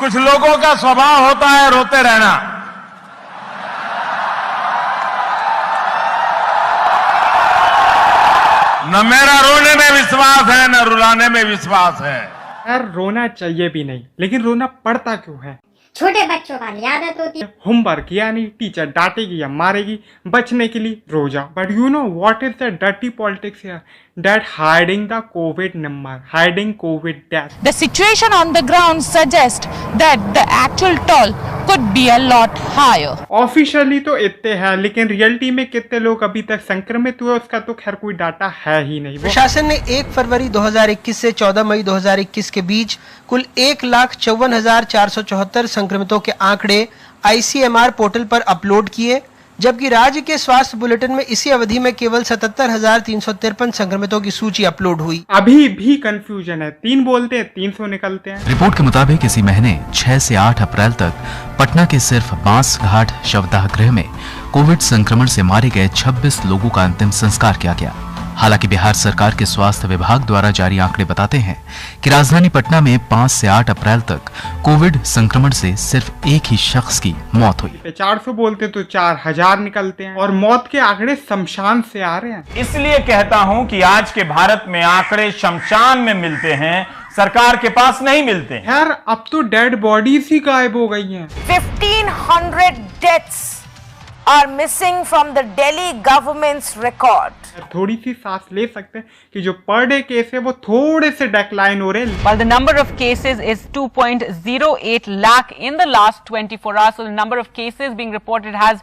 कुछ लोगों का स्वभाव होता है रोते रहना। न मेरा रोने में विश्वास है न रुलाने में विश्वास है। यार रोना चाहिए भी नहीं, लेकिन रोना पड़ता क्यों है? छोटे बच्चों का आदत होती है। होमवर्क किया नहीं, टीचर डांटेगी या मारेगी, बचने के लिए रो जाओ। But you know what is the dirty politics here? That hiding the COVID number, hiding COVID death. The situation on the ground suggests that the actual toll could be a lot higher. Officially तो इतने हैं, लेकिन reality में कितने लोग अभी तक संक्रमित हुए उसका तो खैर कोई डाटा है ही नहीं। प्रशासन ने 1 फरवरी 2021 से 14 मई 2021 के बीच कुल 1,54,474 संक्रमितों के आंकड़े ICMR पोर्टल पर अपलोड किए, जबकि राज्य के स्वास्थ्य बुलेटिन में इसी अवधि में केवल 77,353 संक्रमितों की सूची अपलोड हुई। अभी भी कंफ्यूजन है, 3 बोलते हैं 300 निकलते हैं। रिपोर्ट के मुताबिक इसी महीने 6 से 8 अप्रैल तक पटना के सिर्फ बांसघाट शवदाह गृह में कोविड संक्रमण से मारे गए 26 लोगों का अंतिम संस्कार किया गया। हालांकि बिहार सरकार के स्वास्थ्य विभाग द्वारा जारी आंकड़े बताते हैं कि राजधानी पटना में 5 से 8 अप्रैल तक कोविड संक्रमण से सिर्फ एक ही शख्स की मौत हुई। 400 बोलते तो 4000 निकलते हैं और मौत के आंकड़े शमशान से आ रहे हैं। इसलिए कहता हूं कि आज के भारत में आंकड़े शमशान में मिलते हैं, सरकार के पास नहीं मिलते हैं। यार अब तो डेड बॉडीज ही गायब हो गई हैं। 1500 deaths are missing from the Delhi government's record. थोड़ी सी सांस ले सकते हैं कि जो पर डे केस है वो थोड़े से डेक्लाइन हो रहे हैं। While the number of cases is 2.08 lakh in the last 24 hours, so the number of cases being reported has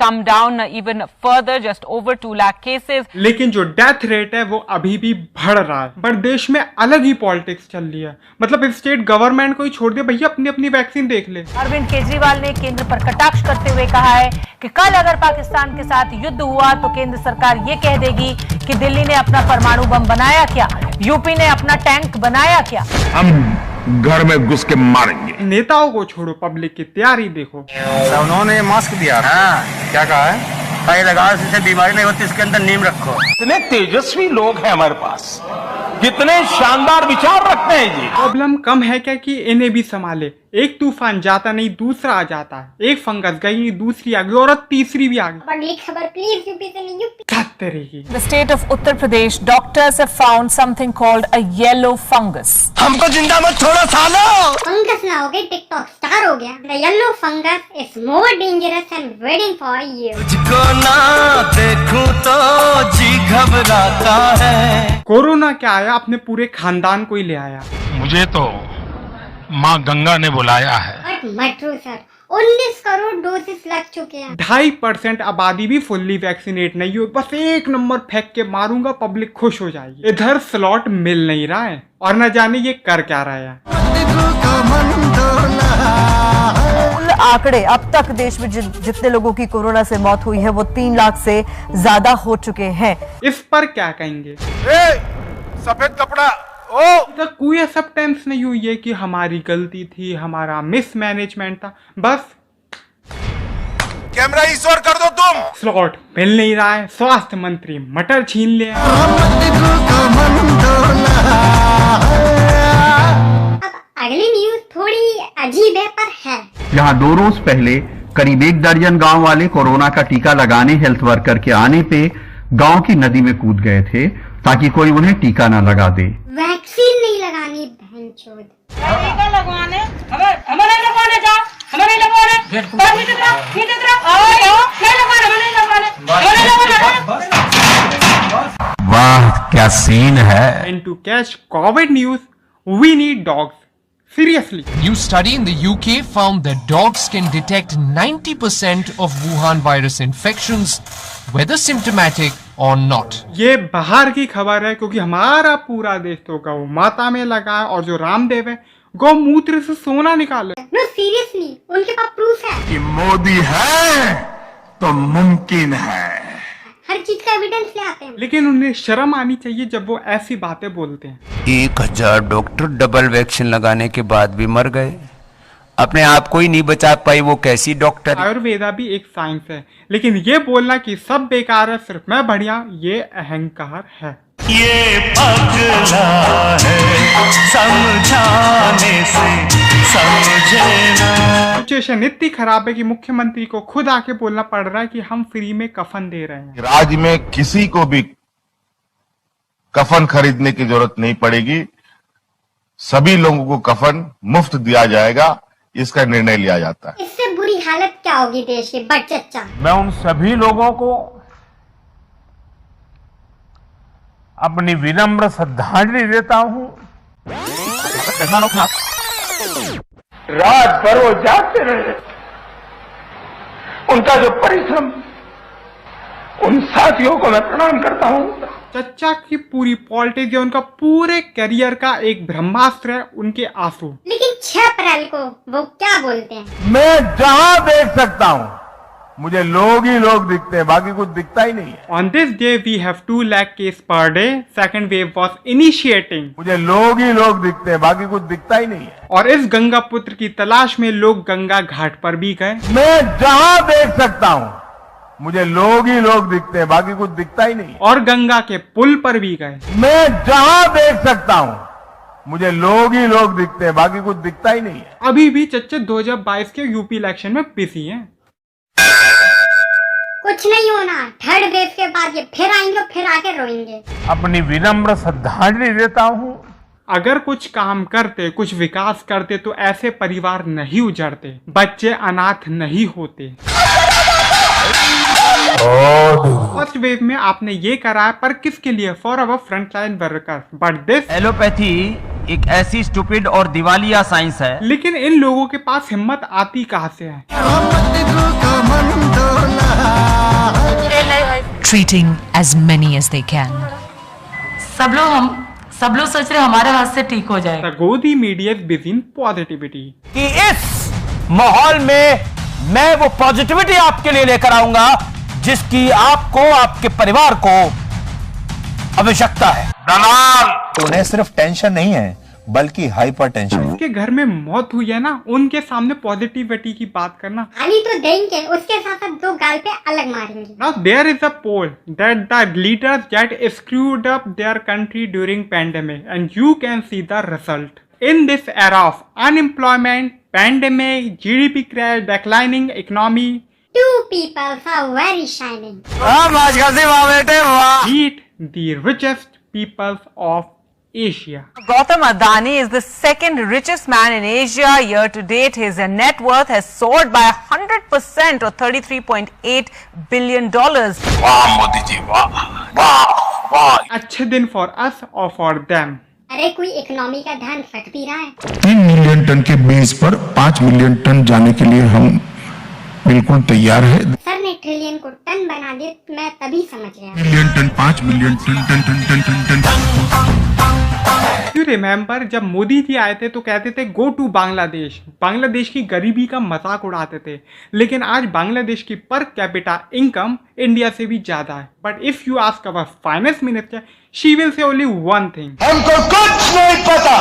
come down even further, just over 2 lakh cases. लेकिन जो death rate है वो अभी भी बढ़ रहा है। पर देश में अलग ही पॉलिटिक्स चल रही है, मतलब स्टेट गवर्नमेंट को ही छोड़ दिया, भैया अपनी अपनी वैक्सीन देख ले। अरविंद केजरीवाल ने केंद्र पर कटाक्ष करते हुए कहा है कि कल अगर पाकिस्तान के साथ युद्ध हुआ तो केंद्र सरकार ये कह देगी कि दिल्ली ने अपना परमाणु बम बनाया क्या, यूपी ने अपना टैंक बनाया क्या। हम घर में घुस के मारेंगे। नेताओं को छोड़ो, पब्लिक की तैयारी देखो। उन्होंने मास्क दिया। हाँ, क्या कहा है? भाई लगाओ, इससे बीमारी नहीं होती, इसके अंदर नीम रखो। इतने तेजस्वी लोग हैं हमारे पास, कितने शानदार विचार रखते हैं जी। प्रॉब्लम कम है क्या कि इन्हें भी संभाले। एक तूफान जाता नहीं दूसरा आ जाता है, एक फंगस गई दूसरी आ गई और तीसरी भी आ गई। पब्लिक खबर प्लीज यूपी से नहीं, यूपी रहेगी। The state of Uttar Pradesh, doctors have found something called a yellow fungus. हमको जिंदा मत छोड़ो सालो। फंगस ना हो गई, टिकटॉक स्टार हो गया। The yellow fungus is more dangerous and waiting for you. तुझको ना देखूं तो जी घबराता है। कोरोना क्या आया, अपने पूरे खानदान को ही ले आया। मुझे तो माँ गंगा ने बुलाया है। But मत रो सर, 19 करोड़ डोजेस लग चुके हैं। 2.5% आबादी भी फुल्ली वैक्सीनेट नहीं हुई। बस एक नंबर फेंक के मारूंगा, पब्लिक खुश हो जाएगी। इधर स्लॉट मिल नहीं रहा है और न जाने ये कर क्या रहा है। कुल आंकड़े अब तक देश में जितने लोगों की कोरोना से मौत हुई है वो 3 लाख से ज्यादा हो चुके हैं। इस पर क्या कहेंगे? सफेद कपड़ा तो कोई एक्सेप्टेंस नहीं हुई है कि हमारी गलती थी, हमारा मिसमैनेजमेंट था। बस कैमरा ईश्वर कर दो तुम। स्लॉट मिल नहीं रहा है, स्वास्थ्य मंत्री मटर छीन ले। अब अगली न्यूज थोड़ी अजीब है पर है। यहाँ 2 रोज पहले करीब 1 दर्जन गांव वाले कोरोना का टीका लगाने हेल्थ वर्कर के आने पे गांव की नदी में कूद गए थे ताकि कोई उन्हें टीका न लगा दे। वैक्सीन नहीं लगानी बहनचोद। टीका लगवाने हमारे लगवाने जा, हमारे लगवाने वाह क्या सीन है। And to catch COVID news, we need dogs. Seriously. New study in the UK found that dogs can detect 90% of Wuhan virus infections, whether symptomatic or not. ये बाहर की खबर है क्योंकि हमारा पूरा देश तो गौ माता में लगा है और जो रामदेव है गौमूत्र से सोना निकाले। No seriously, उनके पास प्रूफ है कि मोदी है तो मुमकिन है। हर चीज का एविडेंस ले आते हैं। लेकिन उन्हें शर्म आनी चाहिए जब वो ऐसी बातें बोलते हैं। 1000 डॉक्टर डबल वैक्सीन लगाने के बाद भी मर गए, अपने आप को ही नहीं बचा पाई, वो कैसी डॉक्टर। आयुर्वेदा भी एक साइंस है, लेकिन ये बोलना कि सब बेकार है सिर्फ मैं बढ़िया, ये अहंकार है। ये पगला है समझाने से समझ सिचुएशन इतनी खराब है कि मुख्यमंत्री को खुद आके बोलना पड़ रहा है कि हम फ्री में कफन दे रहे हैं। राज्य में किसी को भी कफन खरीदने की जरूरत नहीं पड़ेगी, सभी लोगों को कफन मुफ्त दिया जाएगा, इसका निर्णय लिया जाता है। इससे बुरी हालत क्या होगी देश की? बट चचा, मैं उन सभी लोगों को अपनी विनम्र श्रद्धांजलि देता हूं। रात भर वो जागते रहे, उनका जो परिश्रम, उन साथियों को मैं प्रणाम करता हूं। चचा की पूरी पॉलिटिक्स या उनका पूरे करियर का एक ब्रह्मास्त्र है उनके आंसू। लेकिन 6 अप्रैल को वो क्या बोलते हैं? मैं जहां देख सकता हूं मुझे लोग ही लोग दिखते हैं, बाकी कुछ दिखता ही नहीं है। On this day we have 2 lakh cases per day. Second wave was initiating. मुझे लोग ही लोग दिखते हैं, बाकी कुछ दिखता ही नहीं है। और इस गंगा पुत्र की तलाश में लोग गंगा घाट पर भी गए। मैं जहां देख सकता हूं मुझे लोग ही लोग दिखते हैं, बाकी कुछ दिखता ही नहीं है। और गंगा के पुल पर भी गए। मैं जहां देख सकता हूं मुझे लोग ही लोग दिखते हैं, बाकी कुछ दिखता ही नहीं है। अभी भी चच्चा 2022 के यूपी इलेक्शन में बिजी हैं। कुछ नहीं होना, 3rd वेव के बाद ये फिर आएंगे, फिर आके रोएंगे। अपनी विनम्र श्रद्धांजलि देता हूं। अगर कुछ काम करते, कुछ विकास करते तो ऐसे परिवार नहीं उजड़ते, बच्चे अनाथ नहीं होते। फर्स्ट वेव में आपने ये करा है, पर किसके लिए? For our frontline workers. But this allopathy एक ऐसी स्टूपिड और दिवालिया साइंस है। लेकिन इन लोगों के पास हिम्मत आती कहाँ से है? Treating as many as they can. सब लोग सोच रहे हमारे हाथ से ठीक हो जाएगा। गोदी media is busy in positivity. कि इस माहौल में मैं वो पॉजिटिविटी आपके लिए लेकर आऊंगा जिसकी आपको, आपके परिवार को आवश्यकता है। उन्हें सिर्फ टेंशन नहीं है बल्कि हाइपर टेंशन। जिसके घर में मौत हुई है ना, उनके सामने पॉजिटिविटी की बात करना। गाली तो देंगे, उसके साथ साथ 2 गाल पे अलग मारेंगे। Now there is a poll that the leaders that screwed up their country during pandemic, and you can see the result. In this era of unemployment, pandemic, GDP crash, declining economy, 2 people are very shining. Meet the richest peoples of Asia. Gautam Adani is the 2nd richest man in Asia. Year to date, his net worth has soared by 100% or $33.8 billion. वाह मोदी जी, वाह वाह वाह। अच्छे दिन for us or for them. अरे कोई economy का ध्यान रख भी रहा है? 3 मिलियन टन के बेस पर 5 मिलियन टन जाने के लिए हम बिल्कुल तैयार है। सर ने ट्रिलियन को टन बना दिया, मैं तभी समझ गया। Million ton, 5 million ton ton ton ton ton ton. You remember जब मोदी जी आए थे तो कहते थे गो टू बांग्लादेश, बांग्लादेश की गरीबी का मजाक उड़ाते थे। लेकिन आज बांग्लादेश की पर कैपिटा इनकम इंडिया से भी ज्यादा है। But if you ask our finance minister, she will say only one thing, हमको कुछ नहीं पता।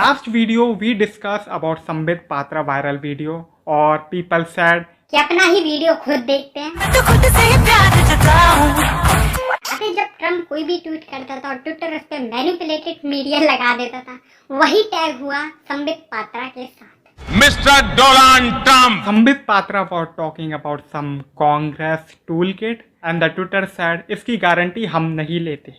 Last video we discuss about Sambit Patra viral video और पीपल सैड कि अपना ही वीडियो खुद देखते हैं। तो खुद से प्यार अरे जब ट्रम्प कोई भी ट्वीट करता था और ट्विटर उस पर मैनिपुलेटेड मीडिया लगा देता था, वही टैग हुआ संबित पात्रा के साथ। Mister Donald Trump. Sambit Patra was talking about some Congress tool kit and the Twitter said इसकी गारंटी हम नहीं लेते।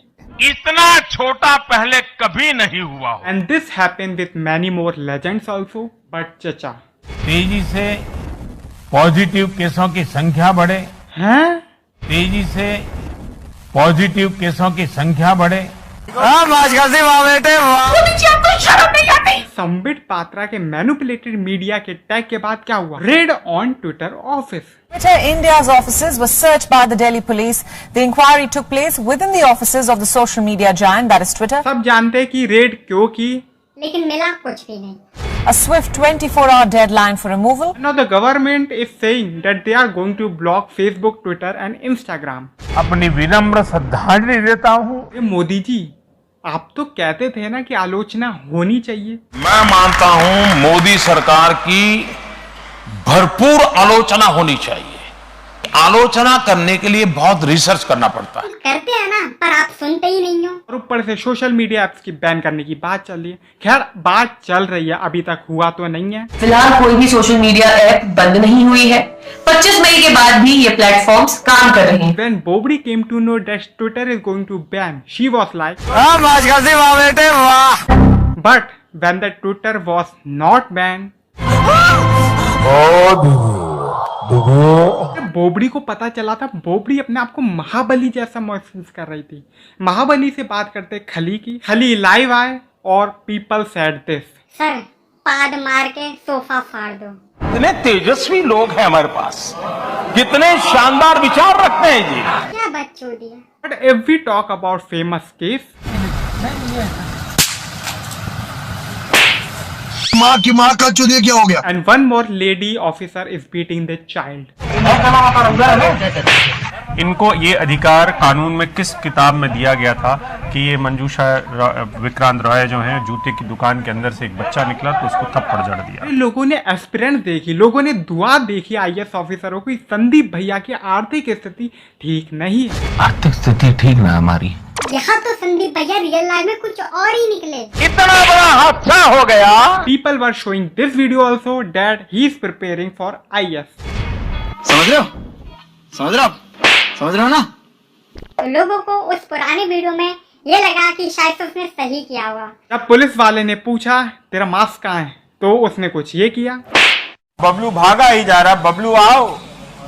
इतना छोटा पहले कभी नहीं हुआ। And this happened with many more legends also. But चचा, तेजी से पॉजिटिव केसों की संख्या बढ़े हैं? तेजी से पॉजिटिव केसों की संख्या बढ़े। संबित पात्रा के मैनिपुलेटेड मीडिया के टैग के बाद क्या हुआ? Red on Twitter office. Twitter India's offices were searched by the Delhi police. The inquiry took place within the offices of the social media giant, that is Twitter. सब जानते हैं कि red क्यों की, लेकिन मिला कुछ भी नहीं। A swift 24-hour deadline for removal. Now the government is saying that they are going to block Facebook, Twitter and Instagram. अपनी विनम्र श्रद्धांजलि देता हूँ। मोदी जी, आप तो कहते थे ना कि आलोचना होनी चाहिए। मैं मानता हूँ मोदी सरकार की भरपूर आलोचना होनी चाहिए। आलोचना करने के लिए बहुत रिसर्च करना पड़ता है। करते हैं ना, पर आप सुनते ही नहीं हो। और ऊपर से सोशल मीडिया ऐप्स की बैन करने की बात चल रही है। खैर बात चल रही है, अभी तक हुआ तो नहीं है। फिलहाल कोई भी सोशल मीडिया ऐप बंद नहीं हुई है। 25 मई के बाद भी ये प्लेटफॉर्म्स काम कर रहे हैं। When Bobri came to know that Twitter is going to ban, she was like, but when the Twitter was not banned, बोबड़ी को पता चला था, बोबड़ी अपने आप को महाबली जैसा महसूस कर रही थी। महाबली से बात करते खली की, खली लाइव आए और पीपल सेड दिस, सर पाद मार के सोफा फाड़ दो। इतने तेजस्वी लोग हैं हमारे पास, कितने शानदार विचार रखते हैं जी। क्या बकचोदी है। But if we talk about famous case, माँ की माँ का चुदिया क्या हो गया? And one more lady officer is beating the child. इनको ये अधिकार कानून में किस किताब में दिया गया था कि ये मंजूषा विक्रांत रॉय जो हैं, जूते की दुकान के अंदर से एक बच्चा निकला तो उसको थप्पड़ जड़ दिया। लोगों ने एस्पिरेंट देखी, लोगों ने दुआ देखी IAS ऑफिसरों की। संदीप भैया की आर्थिक स्थिति ठीक नहीं है। आर्थिक स्थिति ठीक ना हमारी। यहाँ तो संदीप भैया रियल लाइफ में कुछ और ही निकले। इतना बड़ा हादसा हो गया। People were showing this video also that he is preparing for IAS. समझ रहे हो? समझ रहे हो? समझ रहे हो ना? तो लोगों को उस पुराने वीडियो में ये लगा कि शायद उसने सही किया हुआ। जब पुलिस वाले ने पूछा तेरा मास्क कहाँ है, तो उसने कुछ ये किया। बबलू भागा ही जा रहा, बबलू आओ,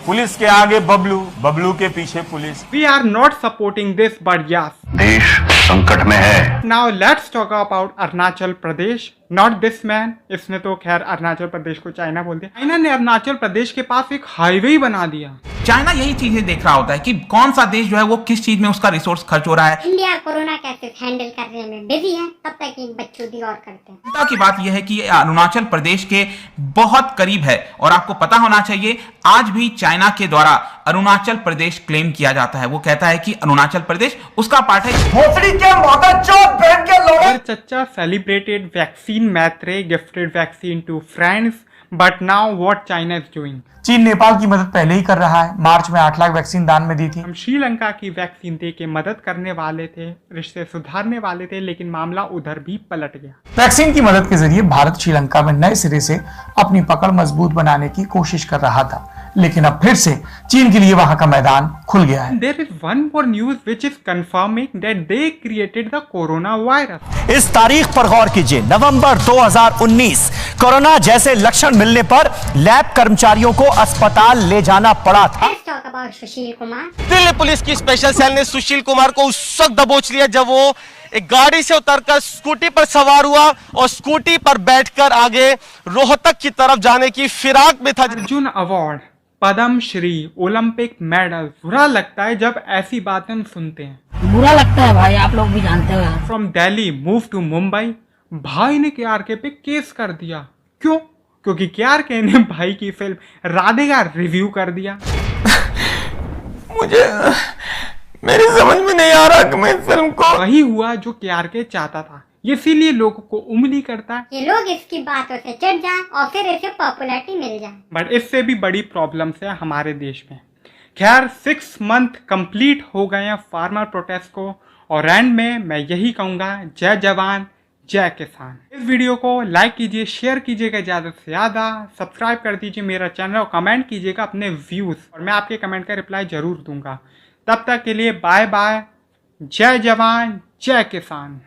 पुलिस के आगे बबलू, बबलू के पीछे police. We are not supporting this, but yes. देश संकट में है। Now let's talk about Arunachal Pradesh. Not this man. इसने तो खैर अरुणाचल प्रदेश को चाइना बोल दिया। चाइना ने अरुणाचल प्रदेश के पास एक हाईवे बना दिया। चाइना यही चीजें देख रहा होता है कि कौन सा देश जो है वो किस चीज में उसका रिसोर्स खर्च हो रहा है। इंडिया कोरोना कैसे हैंडल करने में बिजी है, तब तक ये बच्चोदी और करते हैं। चिंता की बात यह है कि अरुणाचल प्रदेश के बहुत करीब है और आपको पता होना चाहिए आज भी चाइना के द्वारा अरुणाचल प्रदेश क्लेम किया जाता है। वो कहता है कि अरुणाचल प्रदेश उसका पार्ट है। चच्चा celebrated vaccine Maitri gifted vaccine to friends, but now what China is doing. चीन नेपाल की मदद पहले ही कर रहा है। मार्च में 8 लाख वैक्सीन दान में दी थी। हम श्रीलंका की वैक्सीन दे के मदद करने वाले थे, रिश्ते सुधारने वाले थे, लेकिन मामला उधर भी पलट गया। वैक्सीन की मदद के जरिए भारत श्रीलंका में नए सिरे से अपनी पकड़ मजबूत बनाने की कोशिश कर रहा था, लेकिन अब फिर से चीन के लिए वहां का मैदान खुल गया है। There is one more news which is confirming that they created the corona virus. इस तारीख पर गौर कीजिए, नवंबर 2019, कोरोना जैसे लक्षण मिलने पर लैब कर्मचारियों को अस्पताल ले जाना पड़ा था। Let's talk about Sushil Kumar. Delhi police की स्पेशल सेल ने सुशील कुमार को उस वक्त दबोच लिया जब वो एक गाड़ी से उतरकर स्कूटी पर सवार हुआ और स्कूटी पर बैठकर आगे रोहतक की तरफ जाने की फिराक में था। Arjun award, Padma Shri, Olympic medal, बुरा लगता है जब ऐसी बातें हम सुनते हैं। बुरा लगता है भाई, आप लोग भी जानते हो। From Delhi move to Mumbai, भाई ने केआरके पे केस कर दिया। क्यों? क्योंकि केआरके ने भाई की फिल्म राधे का रिव्यू कर दिया। मुझे मेरी समझ में नहीं आ रहा कि मैं फिल्म को। वही हुआ जो केआरके चाहता था, इसीलिए लोगों को उंगली करता है ये लोग इसकी बातों से चढ़ जाएं और फिर इसे पॉपुलैरिटी मिल जाए। बट इससे भी बड़ी प्रॉब्लम्स है हमारे देश में। खैर 6 मंथ कंप्लीट हो गए हैं फार्मर प्रोटेस्ट को, और एंड में मैं यही कहूँगा, जय जवान जय किसान। इस वीडियो को लाइक कीजिए, शेयर कीजिएगा ज़्यादा से ज़्यादा, सब्सक्राइब कर दीजिए मेरा चैनल और कमेंट कीजिएगा अपने व्यूज़, और मैं आपके कमेंट का रिप्लाई ज़रूर दूंगा। तब तक के लिए बाय बाय, जय जवान जय किसान।